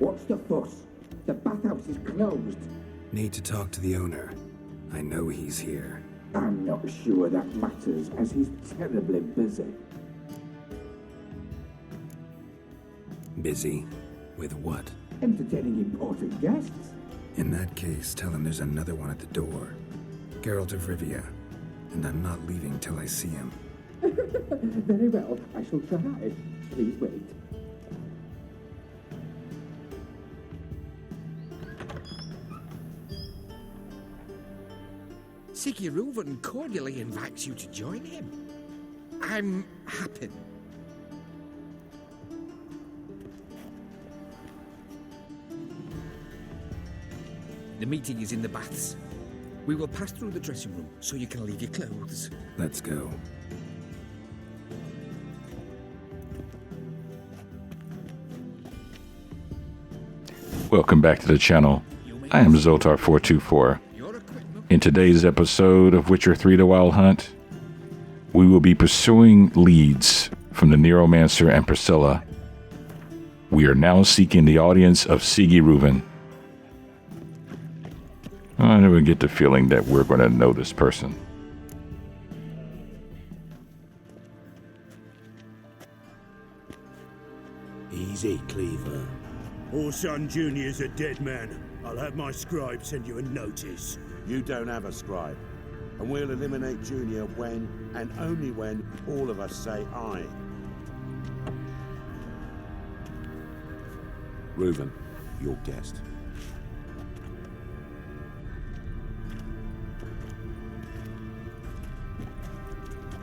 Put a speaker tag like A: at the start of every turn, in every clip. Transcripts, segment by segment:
A: What's the fuss? The bathhouse is closed.
B: Need to talk to the owner. I know he's here.
A: I'm not sure that matters, as he's terribly busy.
B: Busy? With what?
A: Entertaining important guests.
B: In that case, tell him there's another one at the door. Geralt of Rivia. And I'm not leaving till I see him.
A: Very well, I shall try. Please wait.
C: Reuven cordially invites you to join him. I'm happy. The meeting is in the baths. We will pass through the dressing room so you can leave your clothes.
B: Let's go.
D: Welcome back to the channel. I am Zotar424. In today's episode of Witcher 3: The Wild Hunt, we will be pursuing leads from the Neuromancer and Priscilla. We are now seeking the audience of Reuven. I never get the feeling that we're going to know this person.
E: Easy, Cleaver. Orson Jr.'s a dead man. I'll have my scribe send you a notice.
F: You don't have a scribe, and we'll eliminate Junior when, and only when, all of us say aye. Reuven, your guest.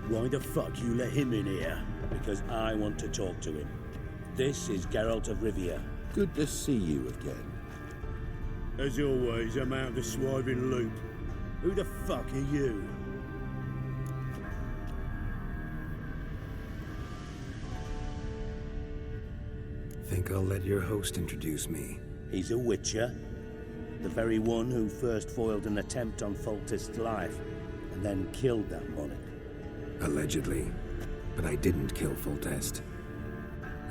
E: Why the fuck you let him in here? Because I want to talk to him. This is Geralt of Rivia.
F: Good to see you again.
E: As always, I'm out of the swiving loop. Who the fuck are you?
B: Think I'll let your host introduce me.
E: He's a witcher. The very one who first foiled an attempt on Foltest's life, and then killed that monarch.
B: Allegedly. But I didn't kill Foltest.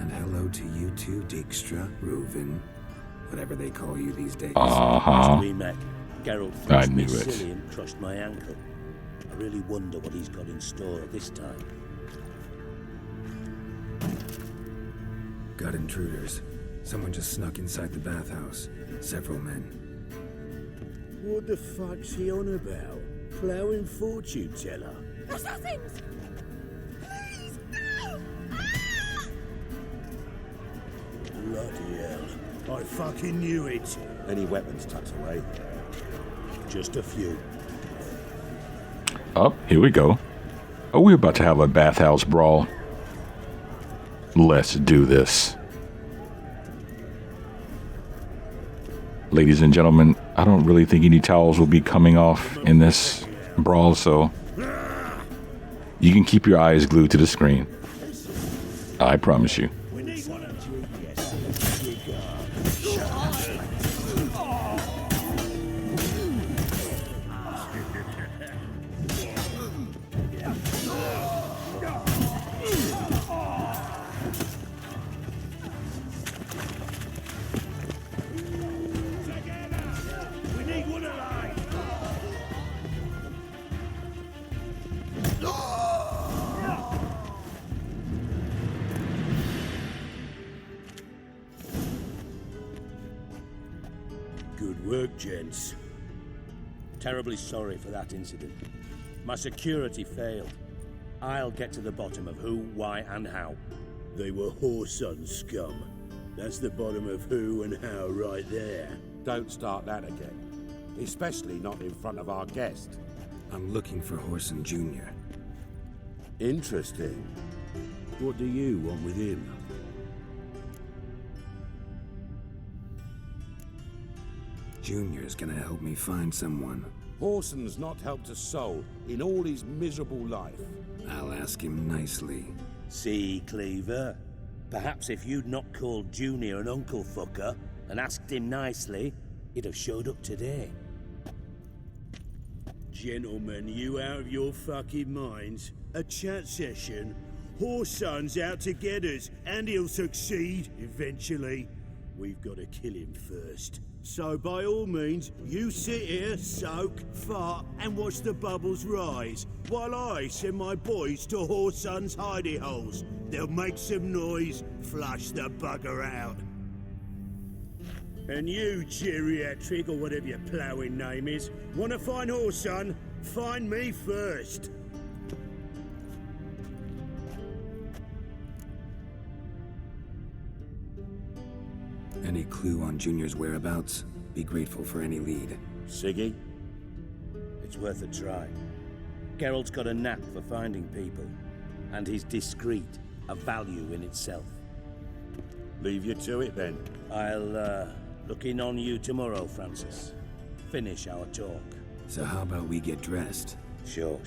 B: And hello to you too, Dijkstra, Reuven, whatever they call you these days.
E: As we met, Geralt
D: I
E: thrust
D: knew
E: me
D: it.
E: silly and crushed my ankle. I really wonder what he's got in store this time.
B: Got intruders. Someone just snuck inside the bathhouse. Several men.
E: What the fuck's he on about? Ploughing fortune teller?
G: Assassins! Please, no! Ah!
E: Bloody hell. I fucking knew it.
F: Any weapons tucked away?
E: Just a few.
D: Oh, here we go. Oh, we're about to have a bathhouse brawl. Let's do this. Ladies and gentlemen, I don't really think any towels will be coming off in this brawl, so you can keep your eyes glued to the screen. I promise you.
E: We need one of you. We need one alive. Good work, gents. Terribly sorry for that incident. My security failed. I'll get to the bottom of who, why, and how. They were whoreson scum. That's the bottom of who and how right there.
F: Don't start that again. Especially not in front of our guest.
B: I'm looking for Whoreson Jr.
F: Interesting.
E: What do you want with him?
B: Junior's gonna help me find someone.
F: Whoreson's not helped a soul in all his miserable life.
B: I'll ask him nicely.
E: See, Cleaver? Perhaps if you'd not called Junior an uncle fucker and asked him nicely, he'd have showed up today. Gentlemen, you out of your fucking minds? A chat session? Whoreson's out to get us, and he'll succeed, eventually. we've got to kill him first. So by all means, you sit here, soak, fart, and watch the bubbles rise, while I send my boys to Whoreson's hidey holes. They'll make some noise, flush the bugger out. And you, geriatric, or whatever your ploughing name is, wanna find Whoreson? Find me first.
B: Any clue on Junior's whereabouts? Be grateful for any lead.
E: Siggy? It's worth a try. Geralt's got a knack for finding people, and he's discreet, a value in itself.
F: Leave you to it then.
E: I'll look in on you tomorrow, Francis. Finish our talk.
B: So how about we get dressed?
E: Sure.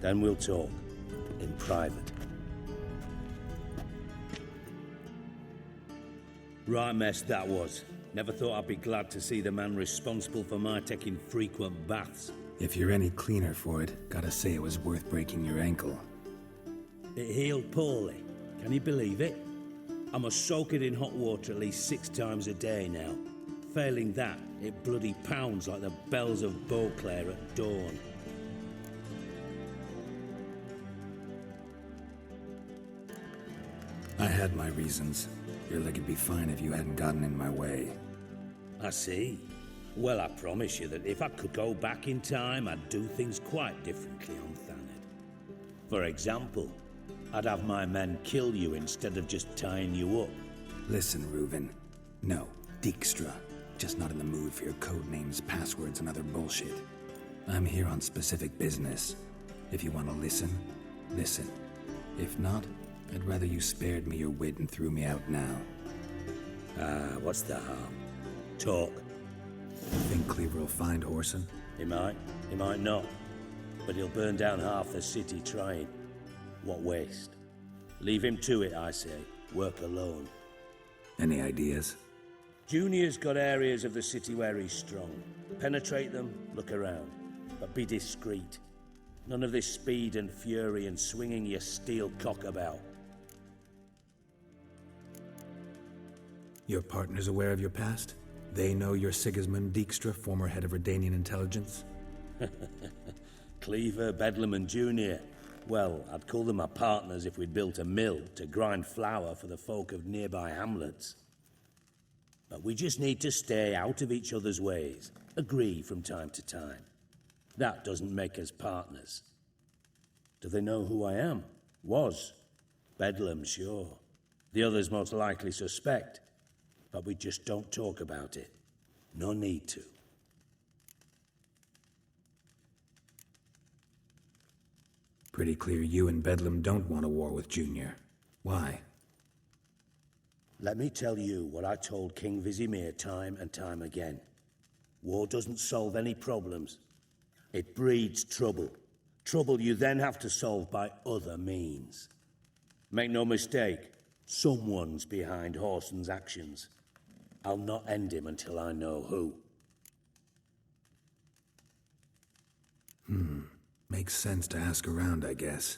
E: Then we'll talk. In private. Right mess that was. Never thought I'd be glad to see the man responsible for my taking frequent baths.
B: If you're any cleaner for it, gotta say it was worth breaking your ankle.
E: It healed poorly. Can you believe it? I must soak it in hot water at least 6 times a day now. Failing that, it bloody pounds like the bells of Beauclair at dawn.
B: I had my reasons. Your leg would be fine if you hadn't gotten in my way.
E: I see. Well, I promise you that if I could go back in time, I'd do things quite differently on Thanet. For example, I'd have my men kill you instead of just tying you up.
B: Listen, Reuven. No, Dijkstra. Just not in the mood for your code names, passwords, and other bullshit. I'm here on specific business. If you want to listen, listen. If not, I'd rather you spared me your wit and threw me out now.
E: What's the harm? Talk.
B: Think Cleaver will find Whoreson?
E: He might not. But he'll burn down half the city trying. What waste? Leave him to it, I say. Work alone.
B: Any ideas?
E: Junior's got areas of the city where he's strong. Penetrate them, look around. But be discreet. None of this speed and fury and swinging your steel cock about.
B: Your partner's aware of your past? They know you're Sigismund Dijkstra, former head of Redanian intelligence?
E: Cleaver, Bedlam and Junior. Well, I'd call them my partners if we'd built a mill to grind flour for the folk of nearby hamlets. But we just need to stay out of each other's ways. Agree from time to time. That doesn't make us partners. Do they know who I am? Was. Bedlam, sure. The others most likely suspect. But we just don't talk about it. No need to.
B: Pretty clear you and Bedlam don't want a war with Junior. Why?
E: Let me tell you what I told King Vizimir time and time again. War doesn't solve any problems. It breeds trouble. Trouble you then have to solve by other means. Make no mistake, someone's behind Whoreson's actions. I'll not end him until I know who.
B: Makes sense to ask around, I guess.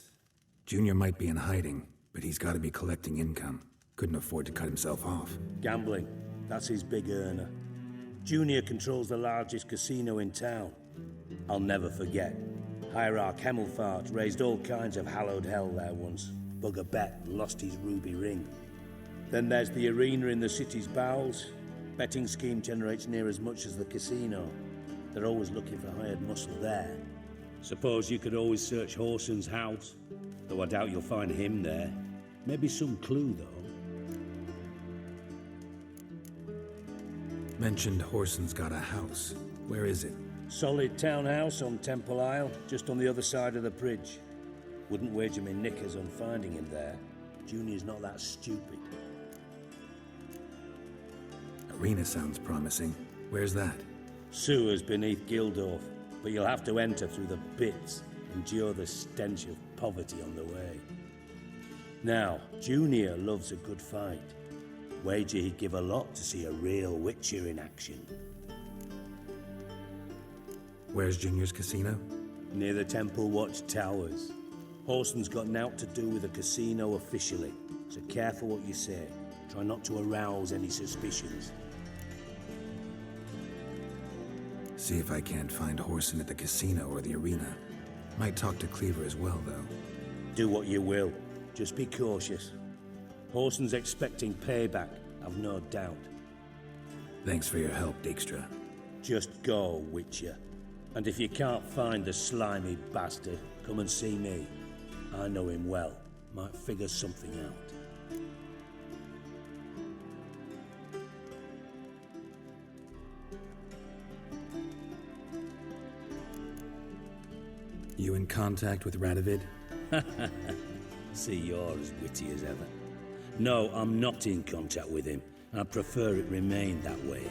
B: Junior might be in hiding, but he's got to be collecting income. Couldn't afford to cut himself off.
E: Gambling, that's his big earner. Junior controls the largest casino in town. I'll never forget. Hierarch Hemmelfart raised all kinds of hallowed hell there once. Bug a bet and lost his ruby ring. Then there's the arena in the city's bowels. Betting scheme generates near as much as the casino. They're always looking for hired muscle there. Suppose you could always search Whoreson's house, though I doubt you'll find him there. Maybe some clue, though.
B: Mentioned Whoreson's got a house. Where is it?
E: Solid townhouse on Temple Isle, just on the other side of the bridge. Wouldn't wager me knickers on finding him there. Junior's not that stupid.
B: Arena sounds promising. Where's that?
E: Sewers beneath Gildorf, but you'll have to enter through the bits, endure the stench of poverty on the way. Now, Junior loves a good fight. Wager he'd give a lot to see a real Witcher in action.
B: Where's Junior's casino?
E: Near the Temple Watch Towers. Whoreson's got naught to do with the casino officially, so careful what you say. Try not to arouse any suspicions.
B: See if I can't find Horson at the casino or the arena. Might talk to Cleaver as well, though.
E: Do what you will. Just be cautious. Horson's expecting payback, I've no doubt.
B: Thanks for your help, Dijkstra.
E: Just go, Witcher. And if you can't find the slimy bastard, come and see me. I know him well. Might figure something out.
B: You in contact with Radovid?
E: See, you're as witty as ever. No, I'm not in contact with him. I prefer it remain that way.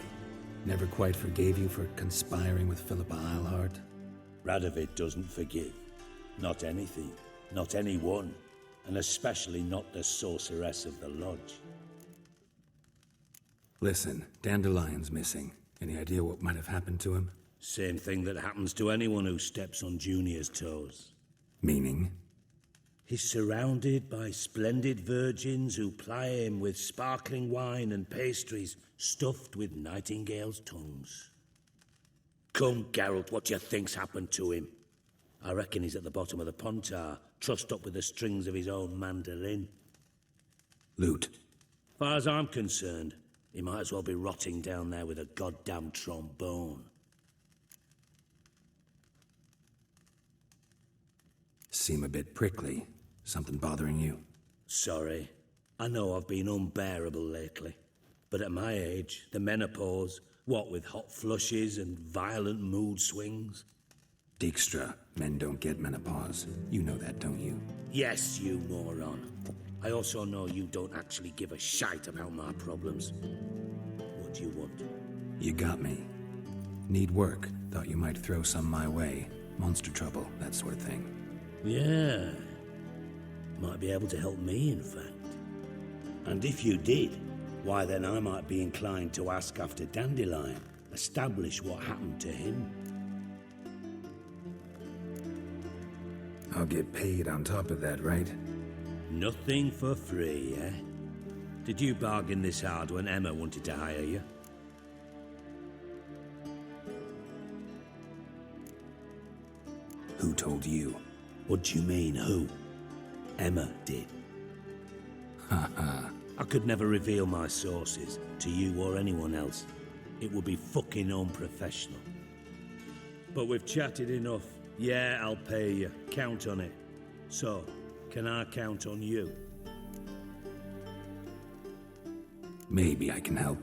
B: Never quite forgave you for conspiring with Philippa Eilhart?
E: Radovid doesn't forgive. Not anything. Not anyone. And especially not the sorceress of the lodge.
B: Listen, Dandelion's missing. Any idea what might have happened to him?
E: Same thing that happens to anyone who steps on Junior's toes.
B: Meaning?
E: He's surrounded by splendid virgins who ply him with sparkling wine and pastries stuffed with nightingales' tongues. Come, Geralt, what do you think's happened to him? I reckon he's at the bottom of the Pontar, trussed up with the strings of his own mandolin.
B: Loot.
E: Far as I'm concerned, he might as well be rotting down there with a goddamn trombone.
B: Seem a bit prickly. Something bothering you?
E: Sorry. I know I've been unbearable lately. But at my age, the menopause, what with hot flushes and violent mood swings?
B: Dijkstra, men don't get menopause. You know that, don't you?
E: Yes, you moron. I also know you don't actually give a shite about my problems. What do you want?
B: You got me. Need work. Thought you might throw some my way. Monster trouble, that sort of thing.
E: Yeah. Might be able to help me, in fact. And if you did, why then I might be inclined to ask after Dandelion, establish what happened to him.
B: I'll get paid on top of that, right?
E: Nothing for free, eh? Did you bargain this hard when Emma wanted to hire you?
B: Who told you?
E: What do you mean, who? Emma did. I could never reveal my sources to you or anyone else. It would be fucking unprofessional. But we've chatted enough. Yeah, I'll pay you. Count on it. So, can I count on you?
B: Maybe I can help.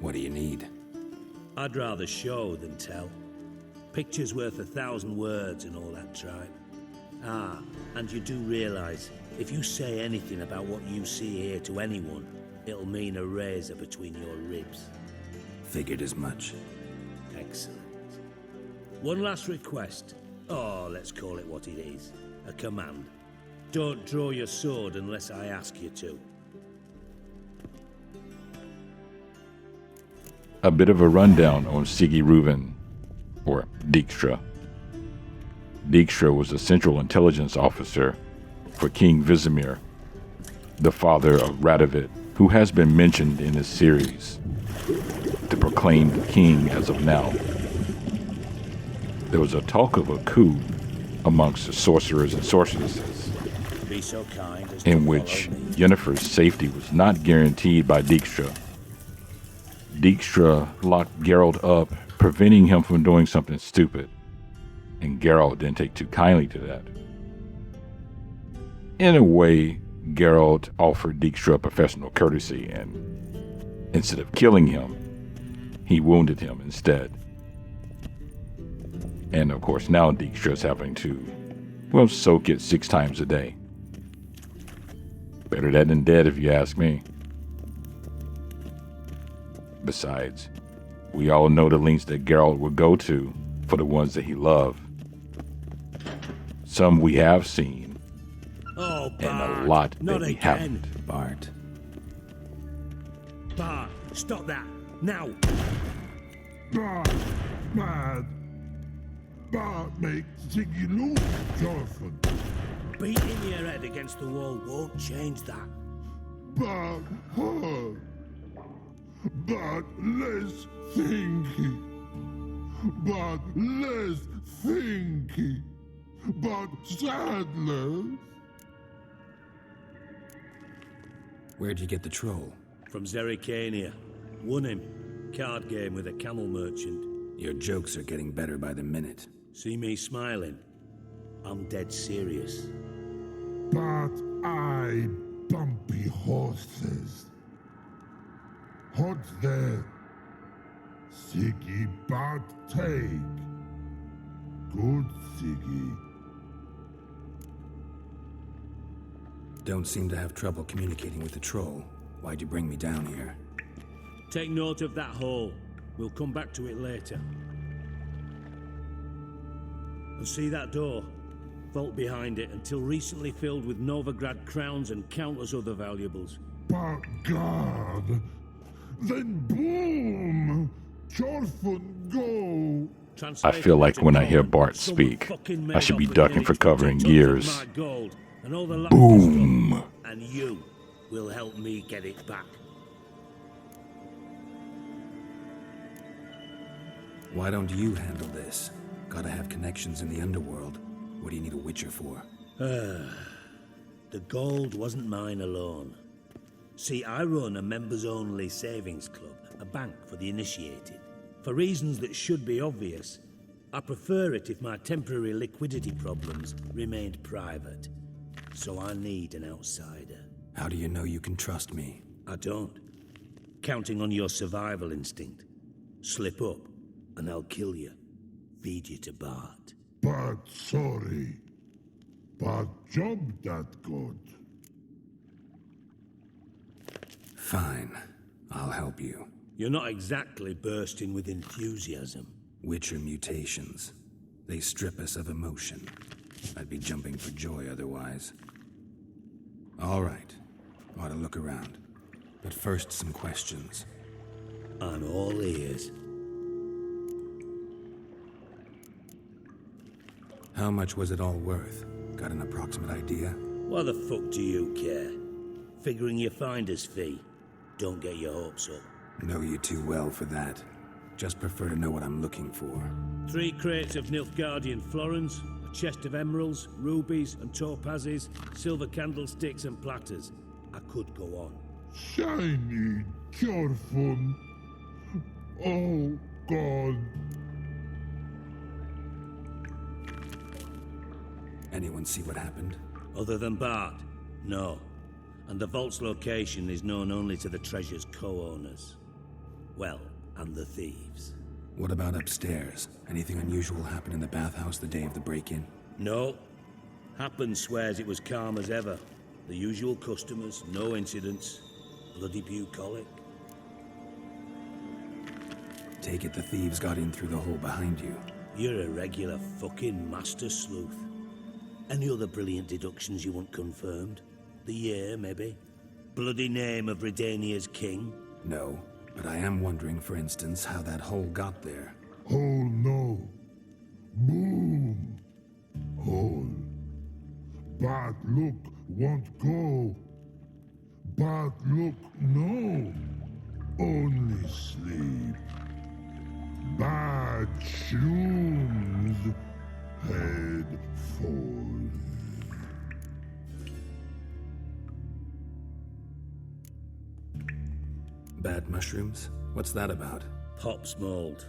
B: What do you need?
E: I'd rather show than tell. Picture's worth 1,000 words and all that tripe. Ah, and you do realize, if you say anything about what you see here to anyone, it'll mean a razor between your ribs.
B: Figured as much.
E: Excellent. One last request. Oh, let's call it what it is. A command. Don't draw your sword unless I ask you to.
D: A bit of a rundown on Sigi Reuven, or Dijkstra. Dijkstra was a central intelligence officer for King Vizimir, the father of Radovid, who has been mentioned in this series, the proclaimed king as of now. There was a talk of a coup amongst the sorcerers and sorceresses,
E: Be so kind as
D: in
E: to
D: which
E: follow me.
D: Yennefer's safety was not guaranteed by Dijkstra. Dijkstra locked Geralt up, preventing him from doing something stupid, and Geralt didn't take too kindly to that. In a way, Geralt offered Dijkstra professional courtesy, and instead of killing him, he wounded him instead. And of course, now Dijkstra's having to, well, soak it 6 times a day. Better that than dead, if you ask me. Besides, we all know the lengths that Geralt would go to for the ones that he loved. Some we have seen,
E: Oh,
D: and a
E: Bart,
D: lot
E: not
D: that we
E: again.
D: haven't.
B: Bart.
E: Bart, stop that, now!
H: Bart, man. Bart makes Ziggy lose, Jonathan.
E: Beating your head against the wall won't change that.
H: but hard, but less thinky, but less thinky, but sadless.
B: Where'd you get the troll?
E: From Zerrikania. Won him. Card game with a camel merchant.
B: Your jokes are getting better by the minute.
E: See me smiling? I'm dead serious.
H: But I bumpy horses. Hot there. Siggy but take. Good Siggy.
B: Don't seem to have trouble communicating with the troll. Why'd you bring me down here?
E: Take note of that hole. We'll come back to it later. And see that door? Vault behind it, until recently filled with Novigrad crowns and countless other valuables.
H: But God, then boom! Chorfun go!
D: I feel like when I hear Bart speak, I should be ducking for cover in gears. Boom!
E: And you will help me get it back.
B: Why don't you handle this? Gotta have connections in the underworld. What do you need a witcher for?
E: The gold wasn't mine alone. See, I run a members-only savings club, a bank for the initiated. For reasons that should be obvious, I prefer it if my temporary liquidity problems remained private. So I need an outsider.
B: How do you know you can trust me?
E: I don't. Counting on your survival instinct. Slip up, and I'll kill you. Feed you to Bart.
H: But sorry. But job that good.
B: Fine. I'll help you.
E: You're not exactly bursting with enthusiasm.
B: Witcher mutations. They strip us of emotion. I'd be jumping for joy otherwise. All right. Ought to look around. But first, some questions.
E: I'm all ears.
B: How much was it all worth? Got an approximate idea?
E: Why the fuck do you care? Figuring your finder's fee. Don't get your hopes up.
B: Know you too well for that. Just prefer to know what I'm looking for.
E: 3 crates of Nilfgaardian florins, a chest of emeralds, rubies and topazes, silver candlesticks and platters. I could go on.
H: Shiny Chorfun. Oh God.
B: Anyone see what happened?
E: Other than Bart? No. And the vault's location is known only to the treasure's co-owners. Well, and the thieves.
B: What about upstairs? Anything unusual happen in the bathhouse the day of the break-in?
E: No. Happen swears it was calm as ever. The usual customers, no incidents. Bloody bucolic.
B: Take it the thieves got in through the hole behind you.
E: You're a regular fucking master sleuth. Any other brilliant deductions you want confirmed? The year, maybe? Bloody name of Redania's king?
B: No, but I am wondering, for instance, how that hole got there.
H: Hole no. Boom. Hole. But look won't go. But look no. Only sleep. Bad shrooms. Head falls.
B: Bad mushrooms? What's that about?
E: Pop's mold.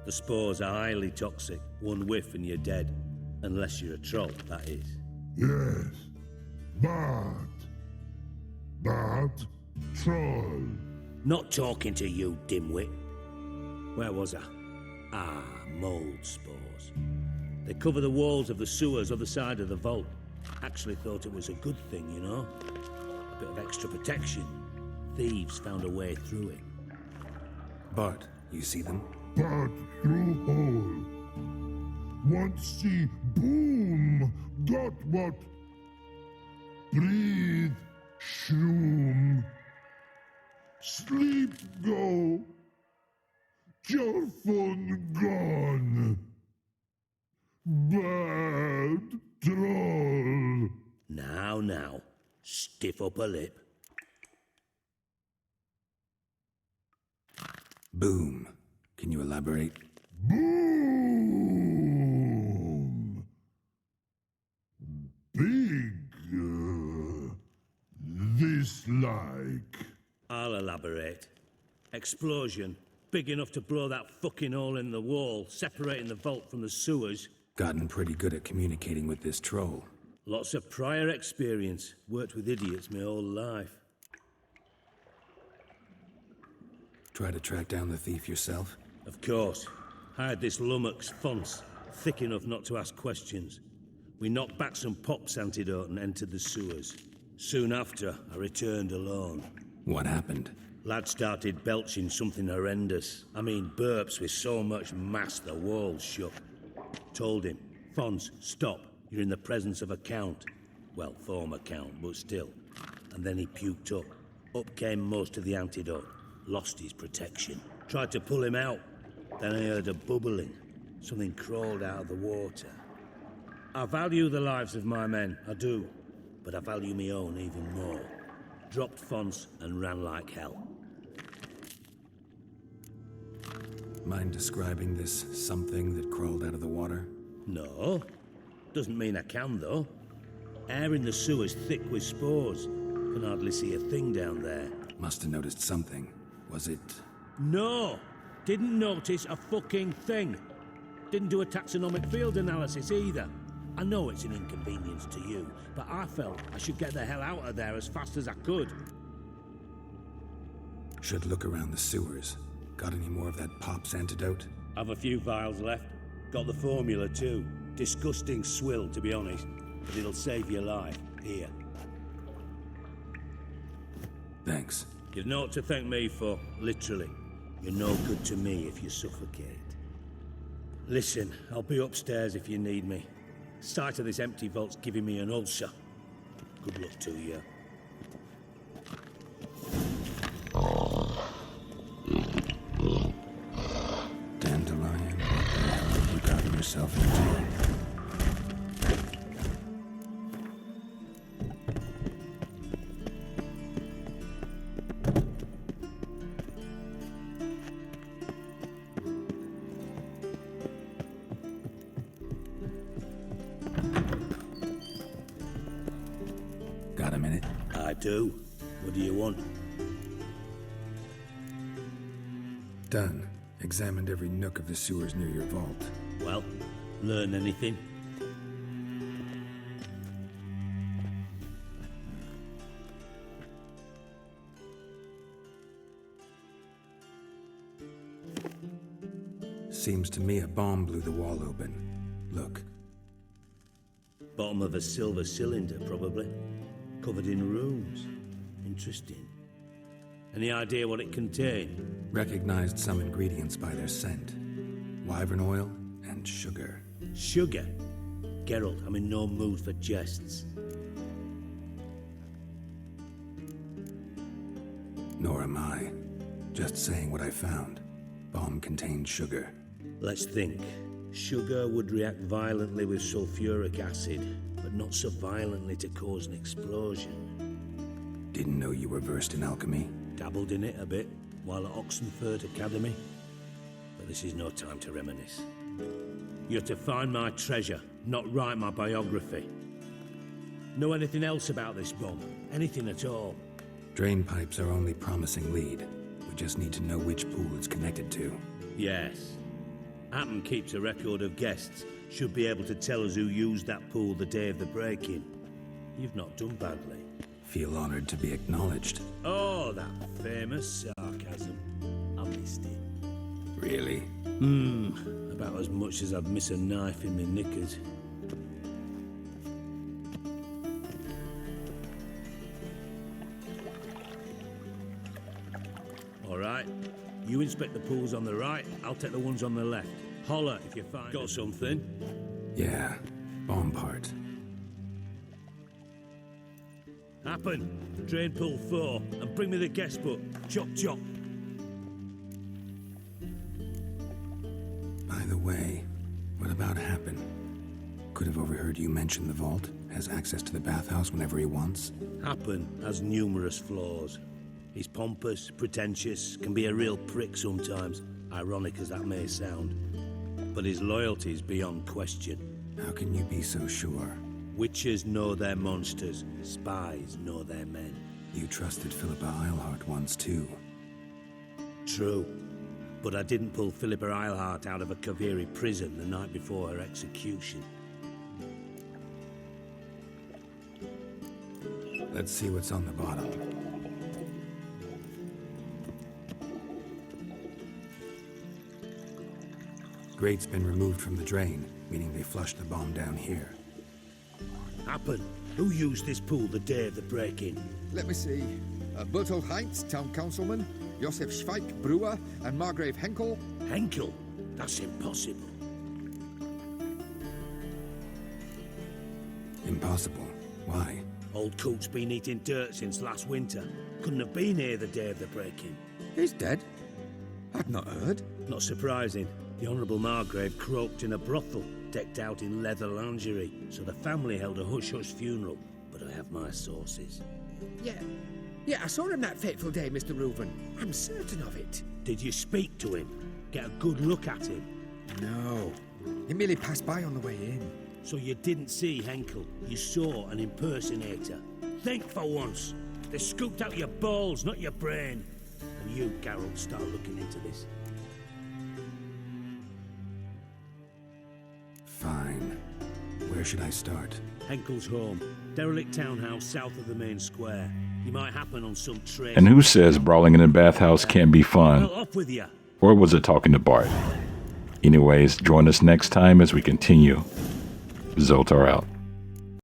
E: The spores are highly toxic. One whiff and you're dead. Unless you're a troll, that is.
H: Yes. But troll.
E: Not talking to you, dimwit. Where was I? Ah, mold spores. They cover the walls of the sewers other side of the vault. Actually thought it was a good thing, you know? A bit of extra protection. Thieves found a way through it.
B: Bart, you see them?
H: But through hole. Want see boom. Got what? Breathe. Shroom. Sleep go. Your phone gone. Bad troll.
E: Now, stiff upper lip.
B: Boom. Can you elaborate?
H: Boom! Big, this like.
E: I'll elaborate. Explosion. Big enough to blow that fucking hole in the wall, separating the vault from the sewers.
B: Gotten pretty good at communicating with this troll.
E: Lots of prior experience. Worked with idiots my whole life.
B: Try to track down the thief yourself?
E: Of course. Hired this lummox, Fons, thick enough not to ask questions. We knocked back some pops antidote and entered the sewers. Soon after, I returned alone.
B: What happened?
E: Lad started belching something horrendous. I mean, burps with so much mass the walls shook. Told him, Fons, stop. You're in the presence of a count. Well, former count, but still. And then he puked up. Up came most of the antidote. Lost his protection. Tried to pull him out. Then I heard a bubbling. Something crawled out of the water. I value the lives of my men, I do. But I value my own even more. Dropped Fons and ran like hell.
B: Mind describing this something that crawled out of the water?
E: No. Doesn't mean I can, though. Air in the sewer's thick with spores. Can hardly see a thing down there.
B: Must have noticed something. Was it...
E: No! Didn't notice a fucking thing. Didn't do a taxonomic field analysis either. I know it's an inconvenience to you, but I felt I should get the hell out of there as fast as I could.
B: Should look around the sewers. Got any more of that Pop's antidote?
E: I've a few vials left. Got the formula too. Disgusting swill, to be honest. But it'll save your life. Here.
B: Thanks.
E: You've naught to thank me for, literally. You're no good to me if you suffocate. Listen, I'll be upstairs if you need me. Sight of this empty vault's giving me an ulcer. Good luck to you.
B: Dandelion, what the hell have you gotten yourself into? Got a minute?
E: I do. What do you want?
B: Done. Examined every nook of the sewers near your vault.
E: Well, learn anything?
B: Seems to me a bomb blew the wall open. Look.
E: Bottom of a silver cylinder, probably. Covered in runes. Interesting. Any idea what it contained?
B: Recognized some ingredients by their scent. Wyvern oil and sugar.
E: Sugar? Geralt, I'm in no mood for jests.
B: Nor am I. Just saying what I found. Bomb contained sugar.
E: Let's think. Sugar would react violently with sulfuric acid, but not so violently to cause an explosion.
B: Didn't know you were versed in alchemy.
E: Dabbled in it a bit while at Oxenford Academy. But this is no time to reminisce. You're to find my treasure, not write my biography. Know anything else about this bomb? Anything at all?
B: Drain pipes are only promising lead. We just need to know which pool it's connected to.
E: Yes. Appen keeps a record of guests. Should be able to tell us who used that pool the day of the break-in. You've not done badly.
B: Feel honored to be acknowledged.
E: Oh, that famous sarcasm. I missed it.
B: Really?
E: About as much as I'd miss a knife in my knickers. All right. You inspect the pools on the right, I'll take the ones on the left. Holler if you find... Got something?
B: Yeah. Bomb part.
E: Happen. Drain pool 4, and bring me the guest book. Chop chop.
B: By the way, what about Happen? Could have overheard you mention the vault. Has access to the bathhouse whenever he wants.
E: Happen has numerous flaws. He's pompous, pretentious, can be a real prick sometimes, ironic as that may sound. But his loyalty's beyond question.
B: How can you be so sure?
E: Witchers know their monsters, spies know their men.
B: You trusted Philippa Eilhart once too.
E: True. But I didn't pull Philippa Eilhart out of a Kaviri prison the night before her execution.
B: Let's see what's on the bottom. Grate's been removed from the drain, meaning they flushed the bomb down here.
E: Happen. Who used this pool the day of the break-in?
I: Let me see. Bertolt Heinz, town councilman, Josef Schweik, brewer, and Margrave Henkel.
E: Henkel? That's impossible.
B: Impossible. Why?
E: Old Coot's been eating dirt since last winter. Couldn't have been here the day of the break-in.
I: He's dead? I've not heard.
E: Not surprising. The Honourable Margrave croaked in a brothel, decked out in leather lingerie, so the family held a hush-hush funeral. But I have my sources.
C: Yeah, I saw him that fateful day, Mr. Reuven. I'm certain of it.
E: Did you speak to him? Get a good look at him?
I: No. He merely passed by on the way in.
E: So you didn't see Henkel. You saw an impersonator. Think for once. They scooped out your balls, not your brain. And you, Geralt, start looking into this.
B: Fine. Where should I start?
E: Henkel's home. Derelict townhouse south of the main square. You might happen on some train.
D: And who says brawling in a bathhouse can't be fun?
E: Well, off with you.
D: Or was it talking to Bart? Anyways, join us next time as we continue. Zoltar out.